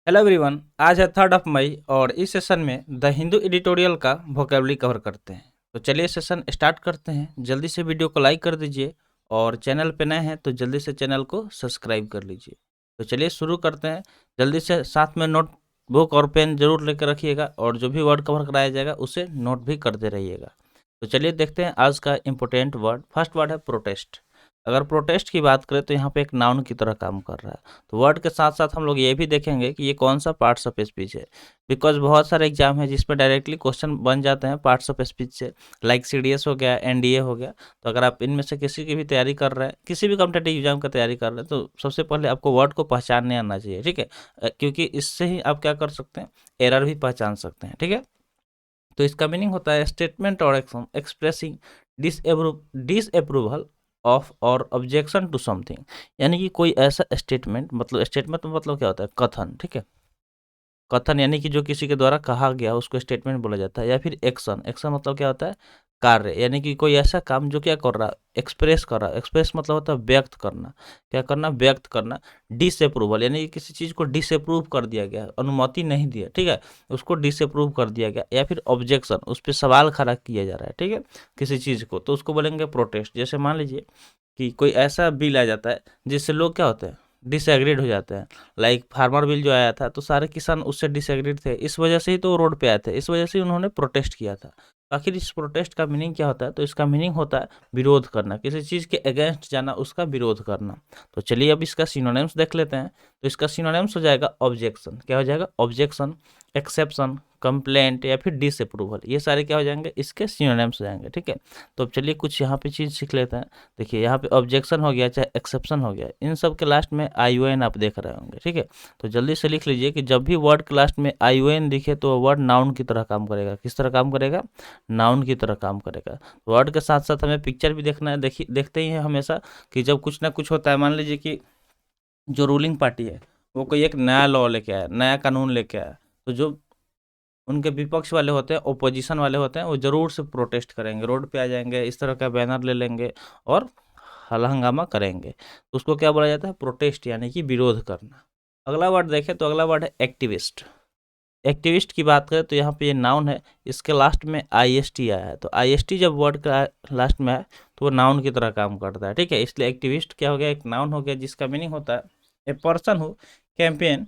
Hello everyone, आज है 3 मई और इस सेशन में द हिंदू एडिटोरियल का वोकेबलरी कवर करते हैं। तो चलिए सेशन स्टार्ट करते हैं। जल्दी से वीडियो को लाइक कर दीजिए और चैनल पे नए हैं तो जल्दी से चैनल को सब्सक्राइब कर लीजिए। तो चलिए शुरू करते हैं। जल्दी से साथ में नोट बुक और पेन जरूर लेकर रखिएगा और जो भी वर्ड कवर कराया जाएगा उसे नोट भी करते रहिएगा। तो चलिए देखते हैं आज का इम्पोर्टेंट वर्ड। फर्स्ट वर्ड है प्रोटेस्ट। अगर प्रोटेस्ट की बात करें तो यहाँ पे एक नाउन की तरह काम कर रहा है। तो वर्ड के साथ साथ हम लोग ये भी देखेंगे कि ये कौन सा पार्ट्स ऑफ स्पीच है, बिकॉज बहुत सारे एग्जाम है जिसमें डायरेक्टली क्वेश्चन बन जाते हैं पार्ट्स ऑफ स्पीच से, लाइक सीडीएस हो गया, एनडीए हो गया। तो अगर आप इनमें से किसी की भी तैयारी कर रहे हैं, किसी भी कॉम्पिटेटिव एग्जाम का तैयारी कर रहे हैं, तो सबसे पहले आपको वर्ड को पहचानने आना चाहिए, ठीक है। क्योंकि इससे ही आप क्या कर सकते हैं, एरर भी पहचान सकते हैं, ठीक है। तो इसका मीनिंग होता है स्टेटमेंट और एक्शन एक्सप्रेसिंग डिसअप्रूवल ऑफ और ऑब्जेक्शन टू समथिंग। यानी कि कोई ऐसा स्टेटमेंट, मतलब स्टेटमेंट मतलब क्या होता है, कथन, ठीक है। कथन यानी कि जो किसी के द्वारा कहा गया उसको स्टेटमेंट बोला जाता है। या फिर एक्शन, एक्शन मतलब क्या होता है, कार्य। यानी कि कोई ऐसा काम जो क्या कर रहा है, एक्सप्रेस कर रहा है। एक्सप्रेस मतलब होता है व्यक्त करना। क्या करना, व्यक्त करना। डिसअप्रूवल यानी कि किसी चीज़ को डिसअप्रूव कर दिया गया, अनुमति नहीं दिया, ठीक है, उसको डिसअप्रूव कर दिया गया। या फिर ऑब्जेक्शन, उस पर सवाल खड़ा किया जा रहा है, ठीक है, किसी चीज़ को, तो उसको बोलेंगे प्रोटेस्ट। जैसे मान लीजिए कि कोई ऐसा बिल आ जाता है जिससे लोग क्या होते हैं, डिसएग्रीड हो जाते हैं। लाइक फार्मर बिल जो आया था तो सारे किसान उससे डिसएग्रीड थे, इस वजह से ही तो रोड पे आए थे, इस वजह से उन्होंने प्रोटेस्ट किया था। आखिर इस प्रोटेस्ट का मीनिंग क्या होता है, तो इसका मीनिंग होता है विरोध करना, किसी चीज़ के अगेंस्ट जाना, उसका विरोध करना। तो चलिए अब इसका सिनोनिम्स देख लेते हैं। तो इसका सिनोनिम्स हो जाएगा ऑब्जेक्शन। क्या हो जाएगा, ऑब्जेक्शन, एक्सेप्शन, कंप्लेंट या फिर डिसअप्रूवल। ये सारे क्या हो जाएंगे, इसके सिनोनिम्स हो जाएंगे, ठीक है। तो अब चलिए कुछ यहाँ पे चीज़ सीख लेते हैं। देखिए यहाँ पे ऑब्जेक्शन हो गया, चाहे एक्सेप्शन हो गया, इन सब के लास्ट में ION आप देख रहे होंगे, ठीक है। तो जल्दी से लिख लीजिए कि जब भी वर्ड के लास्ट में ION दिखे तो वर्ड नाउन की तरह काम करेगा। किस तरह काम करेगा, नाउन की तरह काम करेगा। वर्ड के साथ साथ हमें पिक्चर भी देखना है। देखिए देखते ही हैं हमेशा कि जब कुछ ना कुछ होता है, मान लीजिए कि जो रूलिंग पार्टी है वो कोई एक नया लॉ लेके आया, नया कानून लेके आया, तो जो उनके विपक्ष वाले होते हैं, ओपोजिशन वाले होते हैं, वो ज़रूर से प्रोटेस्ट करेंगे, रोड पे आ जाएंगे, इस तरह का बैनर ले लेंगे और हल्ला हंगामा करेंगे। तो उसको क्या बोला जाता है, प्रोटेस्ट, यानी कि विरोध करना। अगला वर्ड देखें तो अगला वर्ड है एक्टिविस्ट। एक्टिविस्ट की बात करें तो यहाँ पे ये नाउन है, इसके लास्ट में IST आया है। तो IST जब वर्ड का लास्ट में आए तो वो नाउन की तरह काम करता है, ठीक है। इसलिए एक्टिविस्ट क्या हो गया, एक नाउन हो गया जिसका मीनिंग होता है a person who campaign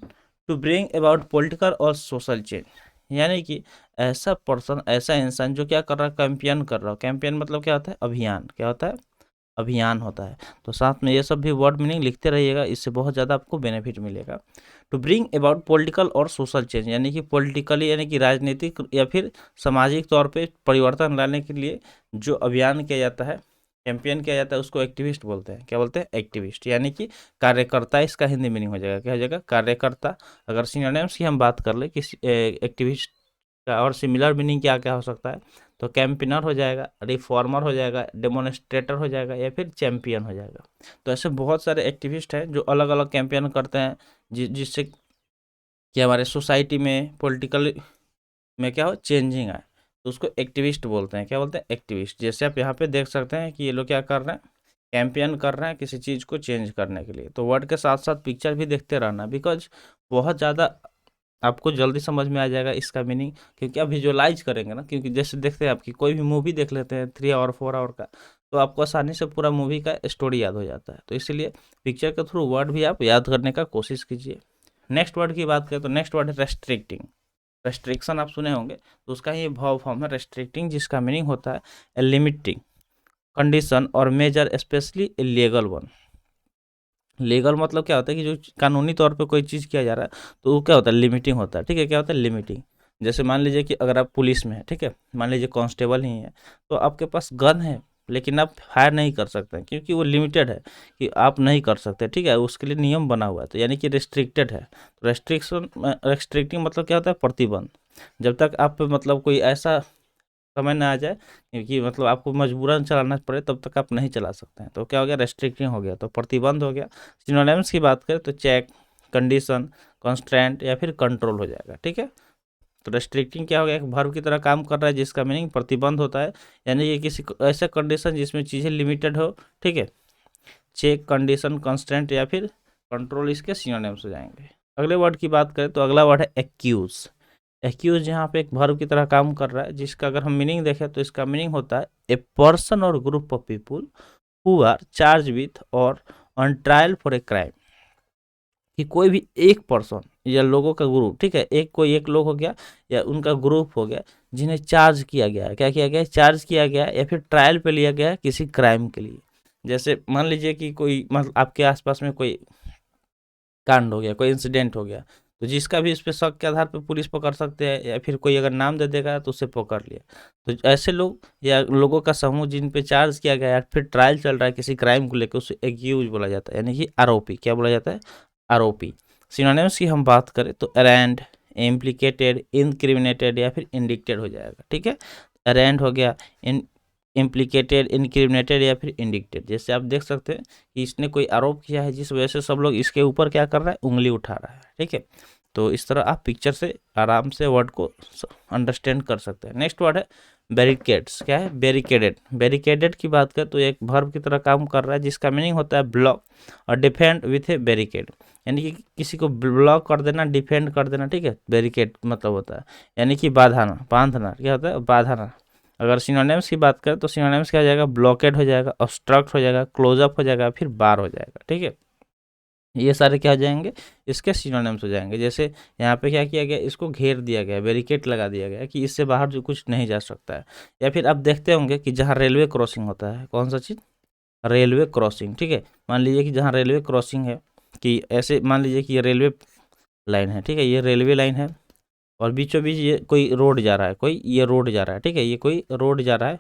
to bring about political और सोशल चेंज। यानी कि ऐसा पर्सन, ऐसा इंसान जो क्या कर रहा है, कैंपेन कर रहा है। कैंपेन मतलब क्या होता है, अभियान। क्या होता है, अभियान होता है। तो साथ में ये सब भी वर्ड मीनिंग लिखते रहिएगा, इससे बहुत ज़्यादा आपको बेनिफिट मिलेगा। टू ब्रिंग अबाउट पॉलिटिकल और सोशल चेंज, यानी कि पॉलिटिकली यानी कि राजनीतिक या फिर सामाजिक तौर पे परिवर्तन लाने के लिए जो अभियान किया जाता है, कैंपेन किया जाता है, उसको एक्टिविस्ट बोलते हैं। क्या बोलते हैं, एक्टिविस्ट, यानी कि कार्यकर्ता। इसका हिंदी मीनिंग हो जाएगा, क्या हो जाएगा, कार्यकर्ता। अगर सिनोनिम्स की हम बात कर ले कि एक्टिविस्ट का और सिमिलर मीनिंग क्या क्या हो सकता है, तो कैंपेनर हो जाएगा, रिफॉर्मर हो जाएगा, डेमोन्स्ट्रेटर हो जाएगा या फिर चैंपियन हो जाएगा। तो ऐसे बहुत सारे एक्टिविस्ट हैं जो अलग अलग कैंपेन करते हैं जिससे कि हमारे सोसाइटी में पॉलिटिकल में क्या हो, चेंजिंग आए, तो उसको एक्टिविस्ट बोलते हैं। क्या बोलते हैं, एक्टिविस्ट। जैसे आप यहाँ पे देख सकते हैं कि ये लोग क्या कर रहे हैं, कैंपेन कर रहे हैं किसी चीज़ को चेंज करने के लिए। तो वर्ड के साथ साथ पिक्चर भी देखते रहना, बिकॉज बहुत ज़्यादा आपको जल्दी समझ में आ जाएगा इसका मीनिंग, क्योंकि आप विजुअलाइज करेंगे ना। क्योंकि जैसे देखते हैं आपकी कोई भी मूवी देख लेते हैं 3 आवर 4 आवर का, तो आपको आसानी से पूरा मूवी का स्टोरी याद हो जाता है। तो इसीलिए पिक्चर के थ्रू वर्ड भी आप याद करने का कोशिश कीजिए। नेक्स्ट वर्ड की बात करें तो नेक्स्ट वर्ड है रेस्ट्रिक्टिंग। रेस्ट्रिक्शन आप सुने होंगे, तो उसका ही भाव फॉर्म है रेस्ट्रिक्टिंग, जिसका मीनिंग होता है लिमिटिंग कंडीशन और measure, especially illegal one. Legal मतलब क्या होता है कि जो कानूनी तौर पे कोई चीज़ किया जा रहा है तो वो क्या होता है, लिमिटिंग होता है, ठीक है। क्या होता है, लिमिटिंग। जैसे मान लीजिए कि अगर आप पुलिस में है, ठीक है, मान लीजिए कांस्टेबल ही है, तो आपके पास गन है लेकिन आप फायर नहीं कर सकते हैं, क्योंकि वो लिमिटेड है कि आप नहीं कर सकते, ठीक है, उसके लिए नियम बना हुआ है, तो यानी कि रिस्ट्रिक्टेड है। तो रेस्ट्रिक्टिंग मतलब क्या होता है, प्रतिबंध। जब तक आप पे मतलब कोई ऐसा समय ना आ जाए क्योंकि मतलब आपको मजबूरन चलाना पड़े, तब तक आप नहीं चला सकते हैं। तो क्या हो गया, रेस्ट्रिक्टिंग हो गया, तो प्रतिबंध हो गया। सिनोनिम्स की बात करें तो चेक, कंडीशन, कंस्ट्रेंट या फिर कंट्रोल हो जाएगा, ठीक है। तो रेस्ट्रिक्टिंग क्या हो गया, एक वर्ब की तरह काम कर रहा है जिसका मीनिंग प्रतिबंध होता है, यानी कि किसी ऐसे कंडीशन जिसमें चीज़ें लिमिटेड हो, ठीक है। चेक, कंडीशन, कंस्ट्रेंट या फिर कंट्रोल इसके सिनोनिम्स हो जाएंगे। अगले वर्ड की बात करें तो अगला वर्ड है एक्यूज। एक्यूज यहाँ पे एक वर्ब की तरह काम कर रहा है, जिसका अगर हम मीनिंग देखें तो इसका मीनिंग होता है a person or group of people who are charge with or on trial for a crime. कि कोई भी एक पर्सन या लोगों का ग्रुप, ठीक है, कोई एक लोग हो गया या उनका ग्रुप हो गया जिन्हें चार्ज किया गया है। क्या किया गया है? चार्ज किया गया है या फिर ट्रायल पे लिया गया है किसी क्राइम के लिए। जैसे मान लीजिए कि कोई मतलब आपके आसपास में कोई कांड हो गया, कोई इंसिडेंट हो गया, तो जिसका भी इस पे शक के आधार पे पुलिस पकड़ सकते हैं, या फिर कोई अगर नाम दे देगा तो उसे पकड़ लिया। तो ऐसे लोग या लोगों का समूह जिन पे चार्ज किया गया है, फिर ट्रायल चल रहा है किसी क्राइम को लेकर, उसे एक्यूज बोला जाता है, यानी कि आरोपी। क्या बोला जाता है? आरोपी। सिनोनिम्स की हम बात करें तो अरेंड, इम्प्लीकेटेड, इनक्रिमिनेटेड या फिर इंडिक्टेड हो जाएगा। ठीक है, अरेंड हो गया, इम्प्लीकेटेड, इनक्रिमिनेटेड या फिर इंडिक्टेड। जैसे आप देख सकते हैं कि इसने कोई आरोप किया है जिस वजह से सब लोग इसके ऊपर क्या कर रहा है? उंगली उठा रहा है। ठीक है, तो इस तरह आप पिक्चर से आराम से वर्ड को अंडरस्टैंड कर सकते हैं। नेक्स्ट वर्ड है बैरिकेड्स। क्या है? बैरिकेडेड। बैरिकेडेड की बात करें तो एक वर्ब की तरह काम कर रहा है, जिसका मीनिंग होता है ब्लॉक और डिफेंड विथ ए बैरिकेड, यानी कि किसी को ब्लॉक कर देना, डिफेंड कर देना। ठीक है, बैरिकेड मतलब होता है यानी कि बांधना। बांधना क्या होता है? बांधना। अगर सिनोनिम्स की बात करें तो सिनोनिम्स क्या हो जाएगा? ब्लॉकेड हो जाएगा, ऑब्स्ट्रक्ट हो जाएगा, क्लोजअप हो जाएगा, फिर बार हो जाएगा। ठीक है, ये सारे क्या हो जाएंगे? इसके सिनोनिम्स हो जाएंगे। जैसे यहाँ पे क्या किया गया? इसको घेर दिया गया, बैरिकेड लगा दिया गया कि इससे बाहर जो कुछ नहीं जा सकता है। या फिर आप देखते होंगे कि जहाँ रेलवे क्रॉसिंग होता है, कौन सा चीज़? Railway crossing. ठीक है, मान लीजिए कि जहाँ रेलवे क्रॉसिंग है, कि ऐसे मान लीजिए कि ये रेलवे लाइन है। ठीक है, ये रेलवे लाइन है और बीचों बीच ये कोई रोड जा रहा है, कोई ये रोड जा रहा है। ठीक है, ये कोई रोड जा रहा है,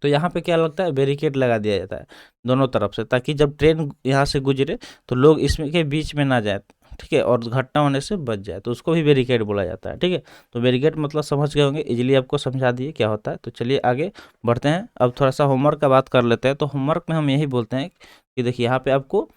तो यहाँ पे क्या लगता है? बैरिकेड लगा दिया जाता है दोनों तरफ से, ताकि जब ट्रेन यहाँ से गुजरे तो लोग इसमें के बीच में ना जाए। ठीक है, और घटना होने से बच जाए, तो उसको भी बैरिकेड बोला जाता है। ठीक है, तो बैरिकेड मतलब समझ गए होंगे, इजीली आपको समझा दिए क्या होता है। तो चलिए आगे बढ़ते हैं। अब थोड़ा सा होमवर्क का बात कर लेते हैं। तो होमवर्क में हम यही बोलते हैं कि देखिए यहाँ पे आपको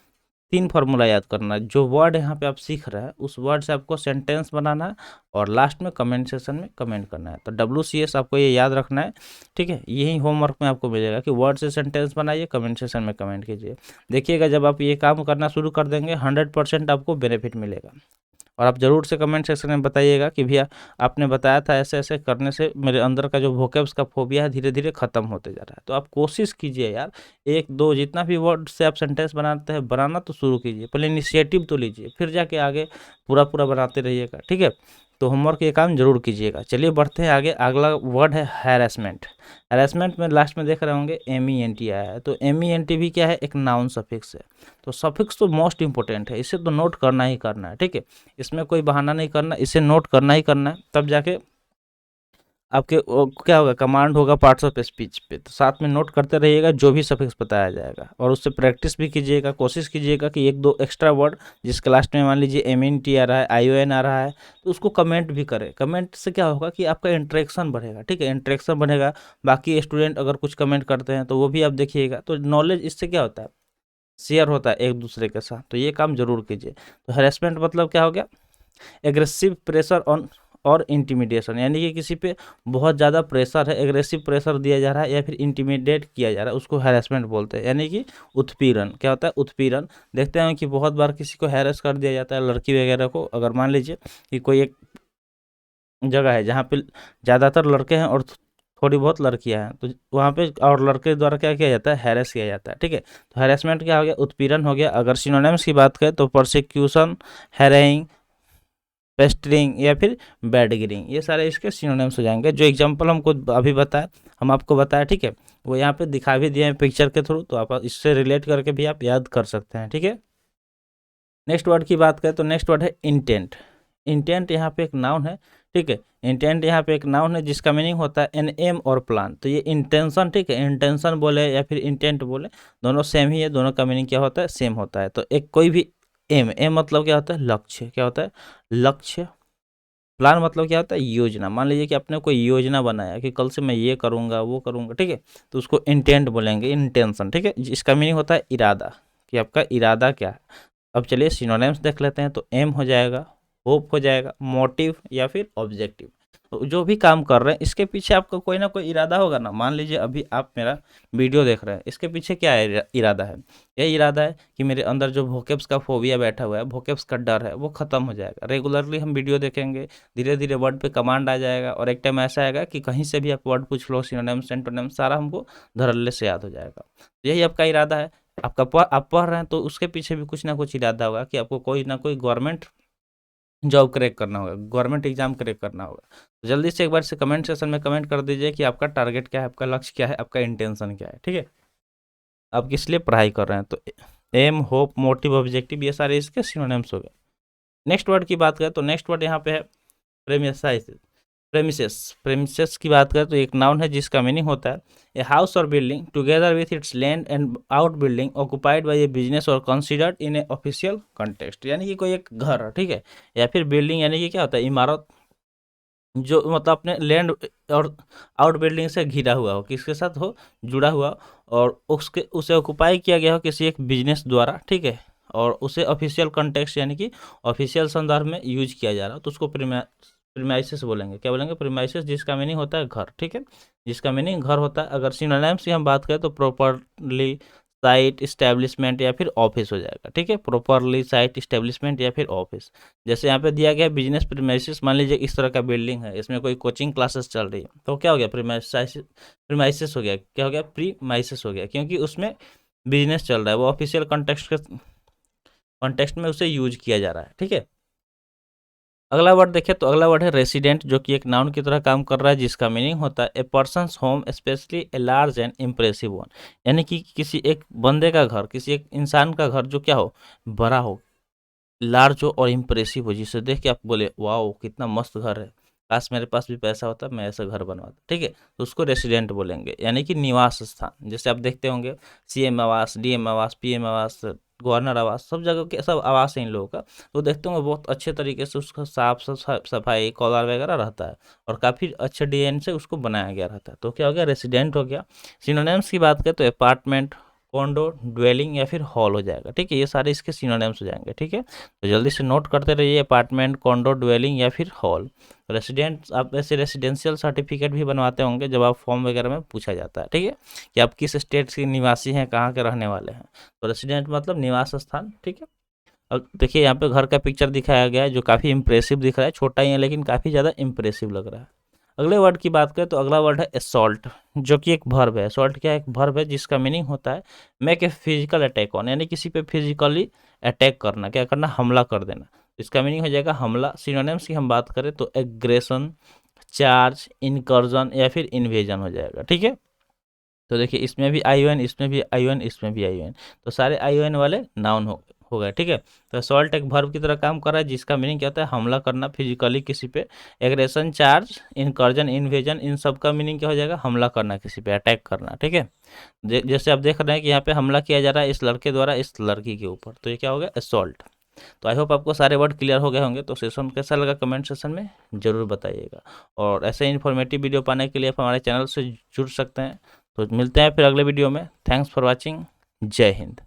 3 फार्मूला याद करना है। जो वर्ड यहाँ पे आप सीख रहे हैं उस वर्ड से आपको सेंटेंस बनाना है और लास्ट में कमेंट सेक्शन में कमेंट करना है। तो WCS आपको ये याद रखना है। ठीक है, यही होमवर्क में आपको मिलेगा कि वर्ड से सेंटेंस बनाइए, कमेंट सेक्शन में कमेंट कीजिए। देखिएगा जब आप ये काम करना शुरू कर देंगे 100% आपको बेनिफिट मिलेगा। और आप ज़रूर से कमेंट सेक्शन में बताइएगा कि भैया आपने बताया था ऐसे ऐसे करने से मेरे अंदर का जो वोकैब्स का फोबिया है धीरे धीरे ख़त्म होते जा रहा है। तो आप कोशिश कीजिए यार, एक दो जितना भी वर्ड से आप सेंटेंस बनाते हैं बनाना तो शुरू कीजिए, पहले इनिशिएटिव तो लीजिए, फिर जाके आगे पूरा पूरा बनाते रहिएगा। ठीक है, तो होमवर्क ये काम जरूर कीजिएगा। चलिए बढ़ते हैं आगे। अगला वर्ड है हैरेसमेंट। हैरेसमेंट में लास्ट में देख रहे होंगे MENT आया है, तो MENT भी क्या है? एक नाउन सफिक्स है। तो सफिक्स तो मोस्ट इंपॉर्टेंट है, इसे तो नोट करना ही करना है। ठीक है, इसमें कोई बहाना नहीं करना, इसे नोट करना ही करना है, तब जाके आपके क्या होगा? कमांड होगा पार्ट्स ऑफ स्पीच पे। तो साथ में नोट करते रहिएगा जो भी सफिक्स बताया जाएगा, और उससे प्रैक्टिस भी कीजिएगा। कोशिश कीजिएगा कि एक दो एक्स्ट्रा वर्ड जिसके लास्ट में मान लीजिए MENT आ रहा है, ION आ रहा है, तो उसको कमेंट भी करें। कमेंट से क्या होगा कि आपका इंटरेक्शन बढ़ेगा। ठीक है, इंटरेक्शन बढ़ेगा, बाकी स्टूडेंट अगर कुछ कमेंट करते हैं तो वो भी आप देखिएगा, तो नॉलेज इससे क्या होता है? शेयर होता है एक दूसरे के साथ। तो ये काम जरूर कीजिए। तो हैरेसमेंट मतलब क्या हो गया? एग्रेसिव प्रेशर ऑन और इंटिमिडेशन, यानी कि किसी पे बहुत ज़्यादा प्रेशर है, एग्रेसिव प्रेशर दिया जा रहा है या फिर इंटिमिडेट किया जा रहा है, उसको हैरेसमेंट बोलते हैं। यानी कि उत्पीड़न। क्या होता है? उत्पीड़न। देखते हैं कि बहुत बार किसी को हैरेस कर दिया जाता है, लड़की वगैरह को। अगर मान लीजिए कि कोई एक जगह है जहाँ पे ज़्यादातर लड़के हैं और थोड़ी बहुत लड़कियां हैं, तो वहाँ पे और लड़के द्वारा क्या किया जाता है? हैरेस किया जाता है। ठीक है, तो हैरेसमेंट क्या हो गया? उत्पीड़न हो गया। अगर सिनोनिम्स की बात करें तो परसिक्यूशन, हैरेइंग, पेस्टरिंग या फिर बैडगिरिंग, ये सारे इसके सिनोनिम्स हो जाएंगे। जो एग्जांपल हमको अभी बताया, हम आपको बताया, ठीक है, वो यहाँ पे दिखा भी दिए हैं पिक्चर के थ्रू, तो आप इससे रिलेट करके भी आप याद कर सकते हैं। ठीक है, नेक्स्ट वर्ड की बात करें तो नेक्स्ट वर्ड है इंटेंट। इंटेंट यहाँ पे एक नाउन है। ठीक है, इंटेंट यहाँ पे एक नाउन है जिसका मीनिंग होता है एन एम और प्लान। तो ये इंटेंशन, ठीक है, इंटेंशन बोले या फिर इंटेंट बोले, दोनों सेम ही है, दोनों का मीनिंग क्या होता है? सेम होता है। तो एक कोई भी एम मतलब क्या होता है? लक्ष्य। क्या होता है? लक्ष्य। प्लान मतलब क्या होता है? योजना। मान लीजिए कि आपने कोई योजना बनाया कि कल से मैं ये करूँगा वो करूँगा। ठीक है, तो उसको इंटेंट बोलेंगे, इंटेंशन। ठीक है, इसका मीनिंग होता है इरादा, कि आपका इरादा क्या है। अब चलिए सिनोनिम्स देख लेते हैं। तो एम हो जाएगा, होप हो जाएगा, मोटिव या फिर ऑब्जेक्टिव। तो जो भी काम कर रहे हैं इसके पीछे आपका कोई ना कोई इरादा होगा ना। मान लीजिए अभी आप मेरा वीडियो देख रहे हैं, इसके पीछे क्या है इरादा है? यही इरादा है कि मेरे अंदर जो वोकैब्स का फोबिया बैठा हुआ है, वोकैब्स का डर है, वो खत्म हो जाएगा। रेगुलरली हम वीडियो देखेंगे, धीरे धीरे वर्ड पे कमांड आ जाएगा और एक टाइम ऐसा आएगा कि कहीं से भी आप वर्ड पूछ लो, सिनोनिम्स एंटोनिम्स सारा हमको धड़ल्ले से याद हो जाएगा। यही आपका इरादा है। आप पढ़ रहे हैं तो उसके पीछे भी कुछ ना कुछ इरादा होगा कि आपको कोई ना कोई गवर्नमेंट जॉब क्रैक करना होगा, गवर्नमेंट एग्जाम क्रैक करना होगा। तो जल्दी से एक बार से कमेंट सेक्शन में कमेंट कर दीजिए कि आपका टारगेट क्या है, आपका लक्ष्य क्या है, आपका इंटेंशन क्या है। ठीक है, आप किस लिए पढ़ाई कर रहे हैं। तो एम, होप, मोटिव, ऑब्जेक्टिव, ये सारे इसके सिनोनिम्स हो गए। नेक्स्ट वर्ड की बात करें तो नेक्स्ट वर्ड यहाँ पे है प्रेमिसाइसिस। प्रेमिसेस की बात करें तो एक नाउन है जिसका मीनिंग होता है a house or building together with its land and outbuilding occupied by a business or considered in a official context. यानी कि कोई एक घर, ठीक है, या फिर बिल्डिंग, यानी कि क्या होता है, इमारत, जो मतलब अपने लैंड और आउट बिल्डिंग से घिरा हुआ हो, किसके साथ हो, जुड़ा हुआ, और उसके उसे ऑक्युपाई किया गया हो किसी एक बिजनेस द्वारा, ठीक है, और उसे ऑफिशियल कंटेक्स्ट यानी कि ऑफिशियल संदर्भ में यूज किया जा रहा हो, तो उसको प्रीमाइसिस बोलेंगे। क्या बोलेंगे? प्रीमाइसिस, जिसका मीनिंग होता है घर। ठीक है, जिसका मीनिंग घर होता है। अगर सिनोनिम्स की हम बात करें तो प्रॉपरली, साइट, इस्टेब्लिशमेंट या फिर ऑफिस हो जाएगा। ठीक है, प्रॉपरली, साइट, इस्टेब्लिशमेंट या फिर ऑफिस। जैसे यहाँ पे दिया गया बिजनेस प्रीमाइसिस, मान लीजिए इस तरह का बिल्डिंग है, इसमें कोई कोचिंग क्लासेस चल रही है, तो क्या हो गया? प्रीमाइसिस हो गया। क्या हो गया? प्रीमाइसिस हो गया, क्योंकि उसमें बिजनेस चल रहा है, वो ऑफिशियल कॉन्टेक्स्ट में उसे यूज किया जा रहा है। ठीक है, अगला वर्ड देखें तो अगला वर्ड है रेसिडेंट, जो कि एक नाउन की तरह काम कर रहा है, जिसका मीनिंग होता है a person's home specially a large and impressive one. यानी कि किसी एक बंदे का घर, किसी एक इंसान का घर जो क्या हो, बड़ा हो, लार्ज हो और इम्प्रेसिव हो, जिसे देख के आप बोले वाओ कितना मस्त घर है, काश मेरे पास भी पैसा होता मैं ऐसा घर बनवाता। ठीक है, तो उसको रेसिडेंट बोलेंगे, यानी कि निवास स्थान। जैसे आप देखते होंगे सीएम आवास, डीएम आवास, पीएम आवास, गवर्नर आवास, सब जगह के सब आवास है इन लोगों का। तो देखते होंगे बहुत अच्छे तरीके से उसका साफ सफाई, कॉलर वगैरह रहता है और काफ़ी अच्छे डिजाइन से उसको बनाया गया रहता है। तो क्या हो गया? रेसिडेंट हो गया। सिनोनिम्स की बात करें तो अपार्टमेंट, कॉन्डो, ड्वेलिंग या फिर हॉल हो जाएगा। ठीक है, ये सारे इसके सिनोनिम्स हो जाएंगे। ठीक है, तो जल्दी से नोट करते रहिए, अपार्टमेंट, कॉन्डो, ड्वेलिंग या फिर हॉल। रेसिडेंट, आप ऐसे रेसिडेंशियल सर्टिफिकेट भी बनवाते होंगे जब आप फॉर्म वगैरह में पूछा जाता है। ठीक है, कि आप किस स्टेट के निवासी हैं, कहाँ के रहने वाले हैं। तो रेसिडेंट मतलब निवास स्थान। ठीक है, अब देखिए यहाँ पे घर का पिक्चर दिखाया गया है जो काफ़ी इंप्रेसिव दिख रहा है, छोटा ही है लेकिन काफ़ी ज़्यादा इंप्रेसिव लग रहा है। अगले वर्ड की बात करें तो अगला वर्ड है असॉल्ट, जो कि एक वर्ब है। असॉल्ट क्या है? एक वर्ब है जिसका मीनिंग होता है make a physical attack on, यानी किसी पे फिजिकली अटैक करना, क्या करना? हमला कर देना। इसका मीनिंग हो जाएगा हमला। सिनोनिम्स की हम बात करें तो एग्रेशन, चार्ज, इनकर्जन या फिर इन्वेजन हो जाएगा। ठीक है, तो देखिए इसमें भी आईओएन, इसमें भी आईओएन, इसमें भी आईओएन, तो सारे आईओएन वाले नाउन हो गए। ठीक है, तो असॉल्ट एक वर्ब की तरह काम कर रहा है, जिसका मीनिंग क्या होता है? हमला करना फिजिकली किसी पे। एग्रेशन, चार्ज, इनकर्जन, इन्वेजन, इन सब का मीनिंग क्या हो जाएगा? हमला करना, किसी पे अटैक करना। ठीक है, जैसे आप देख रहे हैं कि यहाँ पे हमला किया जा रहा है इस लड़के द्वारा इस लड़की के ऊपर, तो ये क्या हो गया? असॉल्ट। तो आई होप आपको सारे वर्ड क्लियर हो गए होंगे। तो सेशन कैसा लगा कमेंट सेशन में ज़रूर बताइएगा, और ऐसे इन्फॉर्मेटिव वीडियो पाने के लिए आप हमारे चैनल से जुड़ सकते हैं। तो मिलते हैं फिर अगले वीडियो में। Thanks for watching. जय हिंद।